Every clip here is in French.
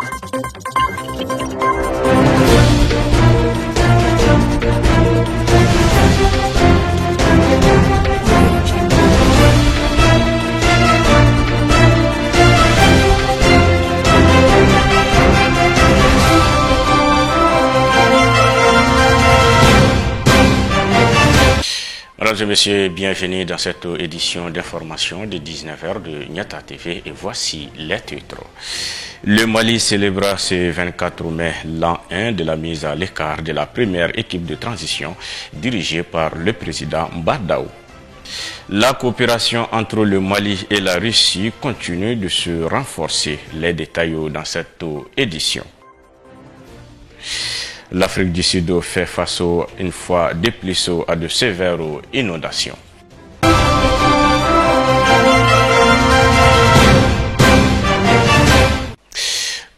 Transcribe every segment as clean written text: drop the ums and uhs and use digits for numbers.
Mesdames et messieurs, bienvenue dans cette édition d'information de 19h de Niata TV et voici les titres. Le Mali célébra ce 24 mai l'an 1 de la mise à l'écart de la première équipe de transition dirigée par le président Badaou. La coopération entre le Mali et la Russie continue de se renforcer. Les détails dans cette édition. L'Afrique du Sud fait face une fois de plus à de sévères inondations.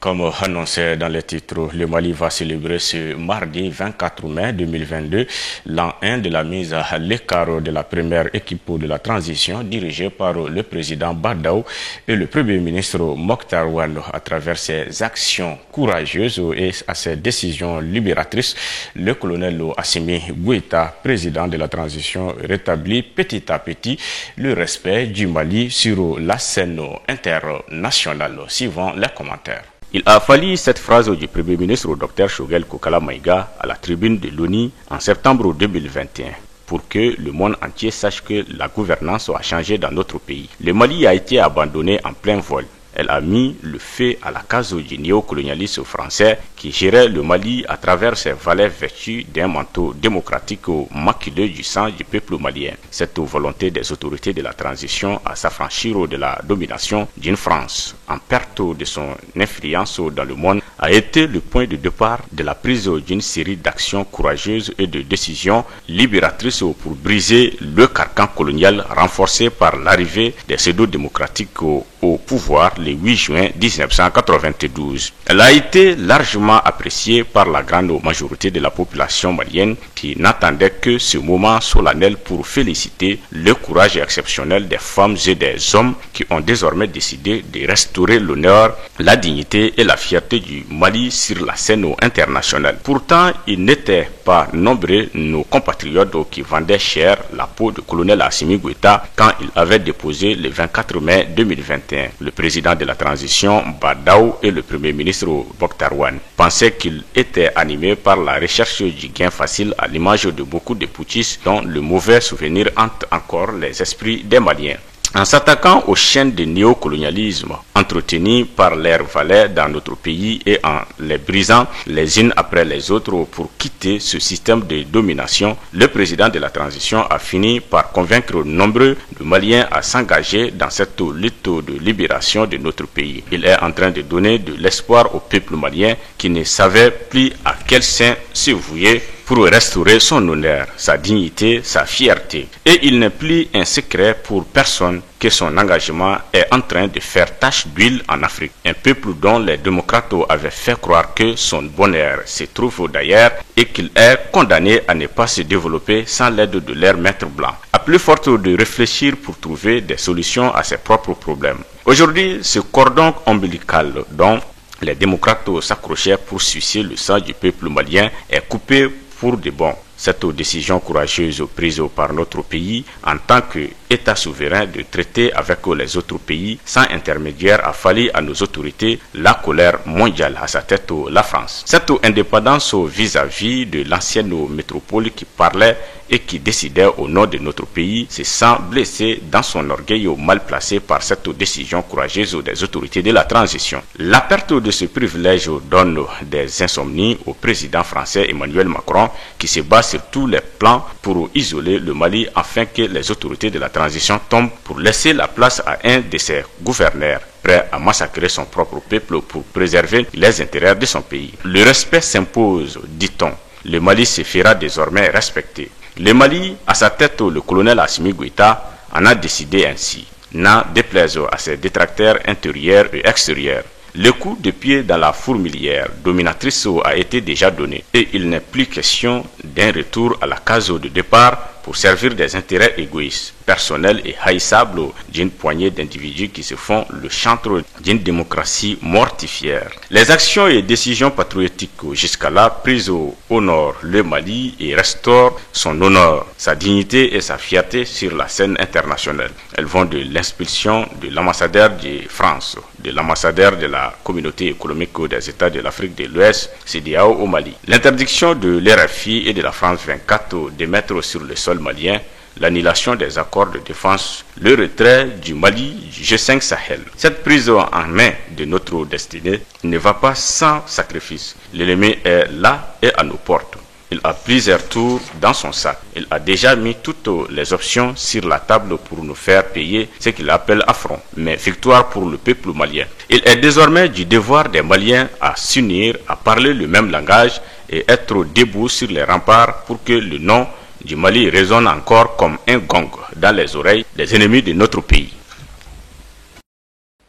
Comme annoncé dans les titres, le Mali va célébrer ce mardi 24 mai 2022 l'an 1 de la mise à l'écart de la première équipe de la transition dirigée par le président Badaou et le premier ministre Mokhtar Ouane. À travers ses actions courageuses et à ses décisions libératrices, le colonel Assimi Goïta, président de la transition, rétablit petit à petit le respect du Mali sur la scène internationale. Suivant les commentaires. Il a fallu cette phrase du Premier ministre Dr Choguel Kokala Maïga à la tribune de l'ONU en septembre 2021 pour que le monde entier sache que la gouvernance a changé dans notre pays. Le Mali a été abandonné en plein vol. Elle a mis le feu à la case du néocolonialisme français qui gérait le Mali à travers ses valeurs vêtues d'un manteau démocratique maculé du sang du peuple malien. Cette volonté des autorités de la transition à s'affranchir de la domination d'une France en perte de son influence dans le monde a été le point de départ de la prise d'une série d'actions courageuses et de décisions libératrices pour briser le carcan colonial renforcé par l'arrivée des pseudo-démocratiques au pouvoir le 8 juin 1992. Elle a été largement appréciée par la grande majorité de la population malienne qui n'attendait que ce moment solennel pour féliciter le courage exceptionnel des femmes et des hommes qui ont désormais décidé de restaurer l'honneur, la dignité et la fierté du Mali sur la scène internationale. Pourtant, il n'était pas nombreux nos compatriotes qui vendaient cher la peau du colonel Assimi Goïta quand il avait déposé le 24 mai 2021. Le président de la transition, Badaou, et le premier ministre Mokhtar Ouane pensaient qu'il était animé par la recherche du gain facile à l'image de beaucoup de putschistes dont le mauvais souvenir hante encore les esprits des Maliens. En s'attaquant aux chaînes de néocolonialisme entretenues par leurs valets dans notre pays et en les brisant les unes après les autres pour quitter ce système de domination, le président de la transition a fini par convaincre nombreux de Maliens à s'engager dans cette lutte de libération de notre pays. Il est en train de donner de l'espoir au peuple malien qui ne savait plus à quel sein se vouer pour restaurer son honneur, sa dignité, sa fierté. Et il n'est plus un secret pour personne que son engagement est en train de faire tache d'huile en Afrique. Un peuple dont les démocrates avaient fait croire que son bonheur se trouve d'ailleurs et qu'il est condamné à ne pas se développer sans l'aide de leurs maîtres blancs. À plus forte de réfléchir pour trouver des solutions à ses propres problèmes. Aujourd'hui, ce cordon ombilical dont les démocrates s'accrochaient pour sucer le sang du peuple malien est coupé pour de bon. Cette décision courageuse prise par notre pays en tant qu'État souverain de traiter avec les autres pays sans intermédiaire a fallu à nos autorités la colère mondiale, à sa tête la France. Cette indépendance vis-à-vis de l'ancienne métropole qui parlait et qui décidait au nom de notre pays se sent blessé dans son orgueil mal placé par cette décision courageuse des autorités de la transition. La perte de ce privilège donne des insomnies au président français Emmanuel Macron qui se bat sur tous les plans pour isoler le Mali afin que les autorités de la transition tombent pour laisser la place à un de ses gouverneurs prêt à massacrer son propre peuple pour préserver les intérêts de son pays. Le respect s'impose, dit-on. Le Mali se fera désormais respecter. Le Mali, à sa tête le colonel Assimi Goïta, en a décidé ainsi, n'en déplaise à ses détracteurs intérieurs et extérieurs. Le coup de pied dans la fourmilière dominatrice a été déjà donné et il n'est plus question d'un retour à la case de départ pour servir des intérêts égoïstes. personnel et haïssable d'une poignée d'individus qui se font le chantre d'une démocratie mortifère. Les actions et décisions patriotiques jusqu'à-là prises honorent le Mali et restaurent son honneur, sa dignité et sa fierté sur la scène internationale. Elles vont de l'expulsion de l'ambassadeur de France, de l'ambassadeur de la communauté économique des États de l'Afrique de l'Ouest, CEDEAO au Mali, l'interdiction de l'RFI et de la France 24 d'émettre sur le sol malien, l'annulation des accords de défense, le retrait du Mali du G5 Sahel. Cette prise en main de notre destinée ne va pas sans sacrifice. L'ennemi est là et à nos portes. Il a plusieurs tours dans son sac. Il a déjà mis toutes les options sur la table pour nous faire payer ce qu'il appelle affront, mais victoire pour le peuple malien. Il est désormais du devoir des Maliens à s'unir, à parler le même langage et être debout sur les remparts pour que le nom du Mali résonne encore comme un gong dans les oreilles des ennemis de notre pays.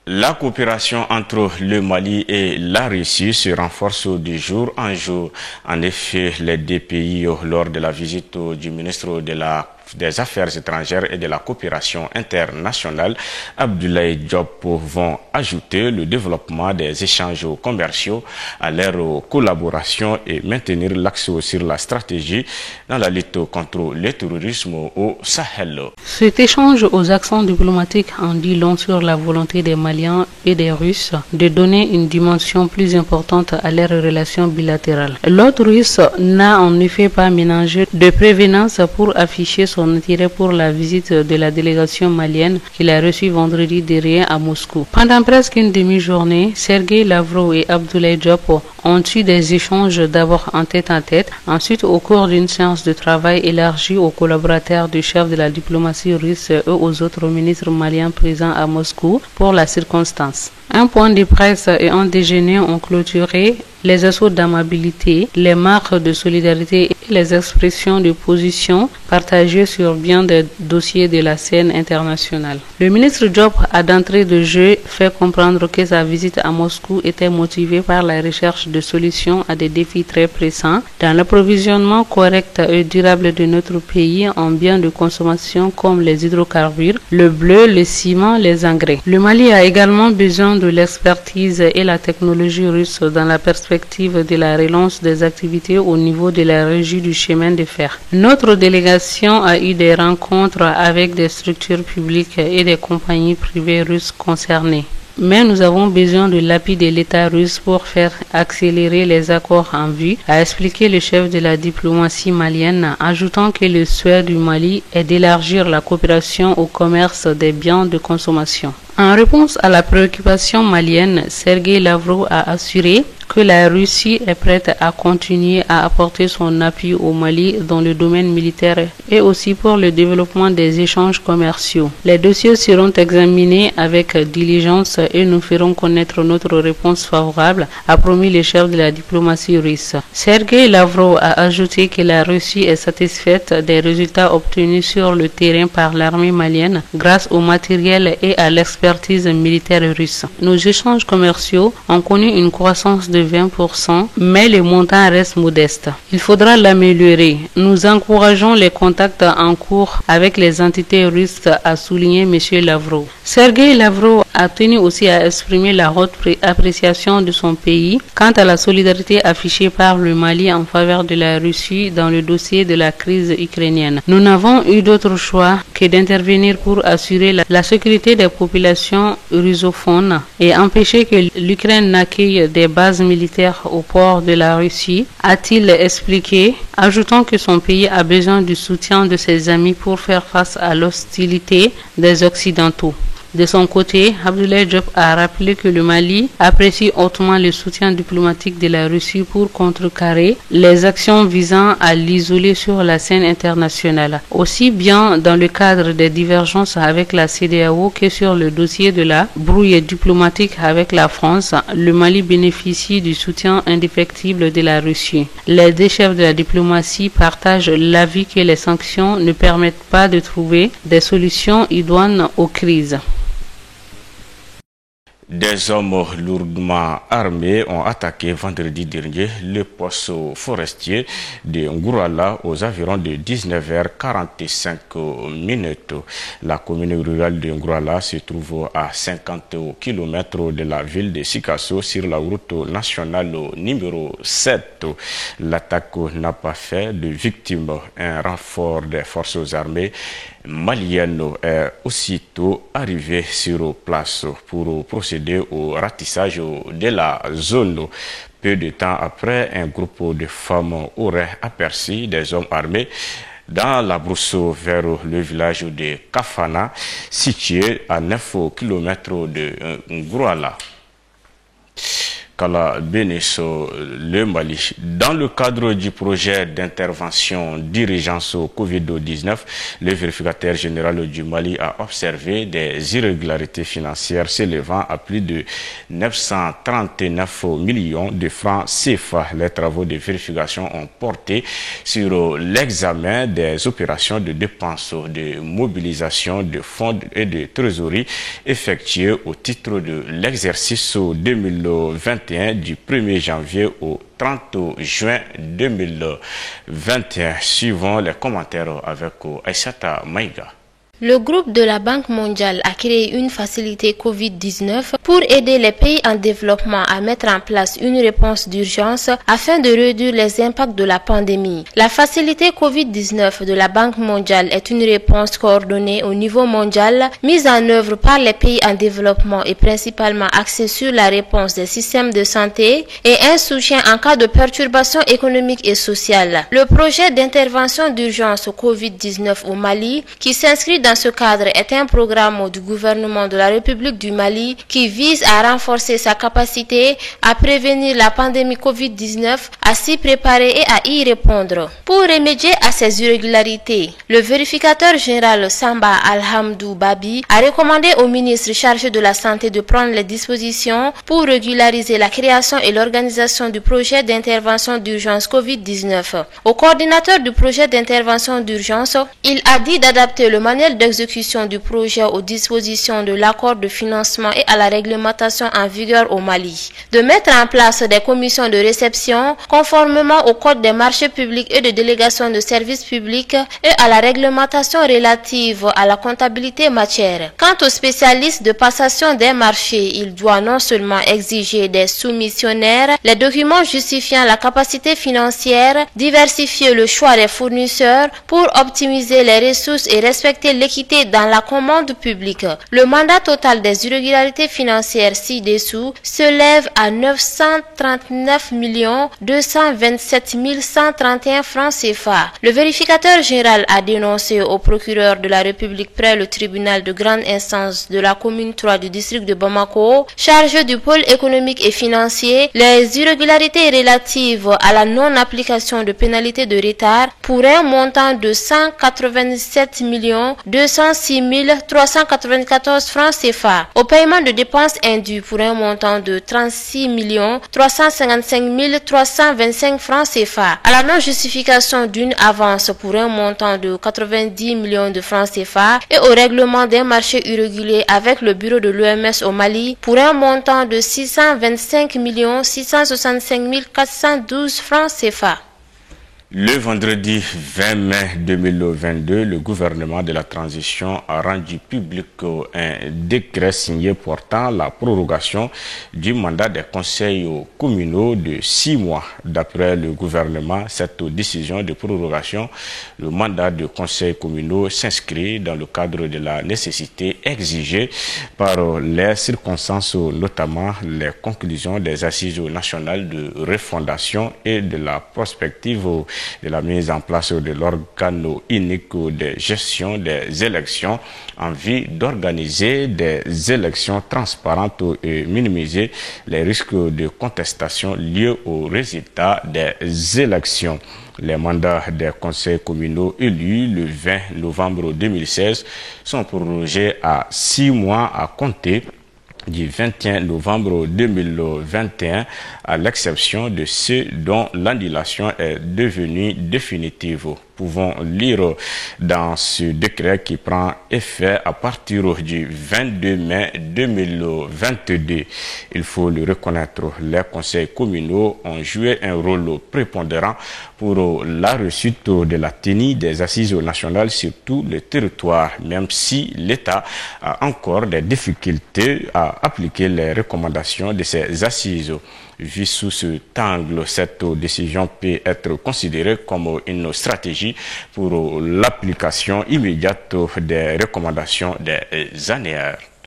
La coopération entre le Mali et la Russie se renforce de jour en jour. En effet, les deux pays, lors de la visite du ministre des Affaires étrangères et de la coopération internationale, Abdoulaye Diop, vont ajouter le développement des échanges commerciaux à leur collaboration et maintenir l'accent sur la stratégie dans la lutte contre le terrorisme au Sahel. Cet échange aux accents diplomatiques en dit long sur la volonté des Maliens et des Russes de donner une dimension plus importante à leurs relations bilatérales. L'hôte russe n'a en effet pas ménagé de prévenance pour afficher son intérêt pour la visite de la délégation malienne qu'il a reçue vendredi dernier à Moscou. Pendant presque une demi-journée, Sergueï Lavrov et Abdoulaye Diop ont eu des échanges d'abord en tête-à-tête, ensuite au cours d'une séance de travail élargie aux collaborateurs du chef de la diplomatie russe et aux autres ministres maliens présents à Moscou pour la circonstance. Un point de presse et un déjeuner ont clôturé les assauts d'amabilité, les marques de solidarité et les expressions de position partagées sur bien des dossiers de la scène internationale. Le ministre Diop a d'entrée de jeu fait comprendre que sa visite à Moscou était motivée par la recherche de solutions à des défis très pressants dans l'approvisionnement correct et durable de notre pays en biens de consommation comme les hydrocarbures, le bleu, le ciment, les engrais. Le Mali a également besoin de l'expertise et la technologie russe dans la perspective de la relance des activités au niveau de la régie du chemin de fer. Notre délégation a eu des rencontres avec des structures publiques et des compagnies privées russes concernées. Mais nous avons besoin de l'appui de l'État russe pour faire accélérer les accords en vue, a expliqué le chef de la diplomatie malienne, ajoutant que le souhait du Mali est d'élargir la coopération au commerce des biens de consommation. En réponse à la préoccupation malienne, Sergueï Lavrov a assuré que la Russie est prête à continuer à apporter son appui au Mali dans le domaine militaire et aussi pour le développement des échanges commerciaux. Les dossiers seront examinés avec diligence et nous ferons connaître notre réponse favorable, a promis le chef de la diplomatie russe. Sergueï Lavrov a ajouté que la Russie est satisfaite des résultats obtenus sur le terrain par l'armée malienne grâce au matériel et à l'expertise militaire russe. Nos échanges commerciaux ont connu une croissance de 20%, mais le montant reste modeste. Il faudra l'améliorer. Nous encourageons les contacts en cours avec les entités russes, a souligné M. Lavrov. Sergueï Lavrov a tenu aussi à exprimer la haute appréciation de son pays quant à la solidarité affichée par le Mali en faveur de la Russie dans le dossier de la crise ukrainienne. Nous n'avons eu d'autre choix que d'intervenir pour assurer la sécurité des populations russophones et empêcher que l'Ukraine n'accueille des bases militaires au port de la Russie, a-t-il expliqué, ajoutant que son pays a besoin du soutien de ses amis pour faire face à l'hostilité des Occidentaux. De son côté, Abdoulaye Diop a rappelé que le Mali apprécie hautement le soutien diplomatique de la Russie pour contrecarrer les actions visant à l'isoler sur la scène internationale, aussi bien dans le cadre des divergences avec la CEDEAO que sur le dossier de la brouille diplomatique avec la France. Le Mali bénéficie du soutien indéfectible de la Russie. Les deux chefs de la diplomatie partagent l'avis que les sanctions ne permettent pas de trouver des solutions idoines aux crises. Des hommes lourdement armés ont attaqué vendredi dernier le poste forestier de Ngourala aux environs de 19h45. La commune rurale de Ngourala se trouve à 50 km de la ville de Sikasso sur la route nationale numéro 7. L'attaque n'a pas fait de victimes. Un renfort des forces armées maliennes est aussitôt arrivé sur place pour procéder au ratissage de la zone. Peu de temps après, un groupe de femmes aurait aperçu des hommes armés dans la brousse vers le village de Kafana, situé à 9 km de Ngourala. Kala Benesso, le Mali. Dans le cadre du projet d'intervention d'urgence au Covid-19, le vérificateur général du Mali a observé des irrégularités financières s'élevant à plus de 939 millions de francs CFA. Les travaux de vérification ont porté sur l'examen des opérations de dépenses, de mobilisation de fonds et de trésorerie effectuées au titre de l'exercice 2021 du 1er janvier au 30 juin 2021, suivant les commentaires avec Aïssata Maïga. Le groupe de la Banque mondiale a créé une facilité Covid-19 pour aider les pays en développement à mettre en place une réponse d'urgence afin de réduire les impacts de la pandémie. La facilité Covid-19 de la Banque mondiale est une réponse coordonnée au niveau mondial mise en œuvre par les pays en développement et principalement axée sur la réponse des systèmes de santé et un soutien en cas de perturbations économiques et sociales. Le projet d'intervention d'urgence Covid-19 au Mali, qui s'inscrit dans ce cadre, est un programme du gouvernement de la République du Mali qui vise à renforcer sa capacité à prévenir la pandémie Covid-19, à s'y préparer et à y répondre. Pour remédier à ces irrégularités, le vérificateur général Samba Alhamdou Babi a recommandé au ministre chargé de la Santé de prendre les dispositions pour régulariser la création et l'organisation du projet d'intervention d'urgence Covid-19. Au coordinateur du projet d'intervention d'urgence, il a dit d'adapter le manuel d'exécution du projet aux dispositions de l'accord de financement et à la réglementation en vigueur au Mali, de mettre en place des commissions de réception conformément au code des marchés publics et de délégation de services publics et à la réglementation relative à la comptabilité matière. Quant aux spécialistes de passation des marchés, il doit non seulement exiger des soumissionnaires les documents justifiant la capacité financière, diversifier le choix des fournisseurs pour optimiser les ressources et respecter l'équité dans la commande publique. Le mandat total des irrégularités financières ci-dessous s'élève à 939 227 131 francs CFA. Le vérificateur général a dénoncé au procureur de la République près le tribunal de grande instance de la commune 3 du district de Bamako, chargé du pôle économique et financier, les irrégularités relatives à la non-application de pénalités de retard pour un montant de 187 206 394 francs CFA, au paiement de dépenses indues pour un montant de 36 355 325 francs CFA, à la non-justification d'une avance pour un montant de 90 millions de francs CFA et au règlement d'un marché irrégulier avec le bureau de l'OMS au Mali pour un montant de 625 665 412 francs CFA. Le vendredi 20 mai 2022, le gouvernement de la transition a rendu public un décret signé portant la prorogation du mandat des conseils communaux de 6 mois. D'après le gouvernement, cette décision de prorogation, le mandat de conseils communaux s'inscrit dans le cadre de la nécessité exigée par les circonstances, notamment les conclusions des assises nationales de refondation et de la prospective de la mise en place de l'organe unique de gestion des élections en vue d'organiser des élections transparentes et minimiser les risques de contestation liés aux résultats des élections. Les mandats des conseils communaux élus le 20 novembre 2016 sont prorogés à 6 mois à compter du 21 novembre 2021, à l'exception de ceux dont l'annulation est devenue définitive. pouvons lire dans ce décret qui prend effet à partir du 22 mai 2022. Il faut le reconnaître, les conseils communaux ont joué un rôle prépondérant pour la réussite de la tenue des assises nationales sur tout le territoire, même si l'État a encore des difficultés à appliquer les recommandations de ces assises. Vu sous cet angle, cette décision peut être considérée comme une stratégie pour l'application immédiate des recommandations des ANER.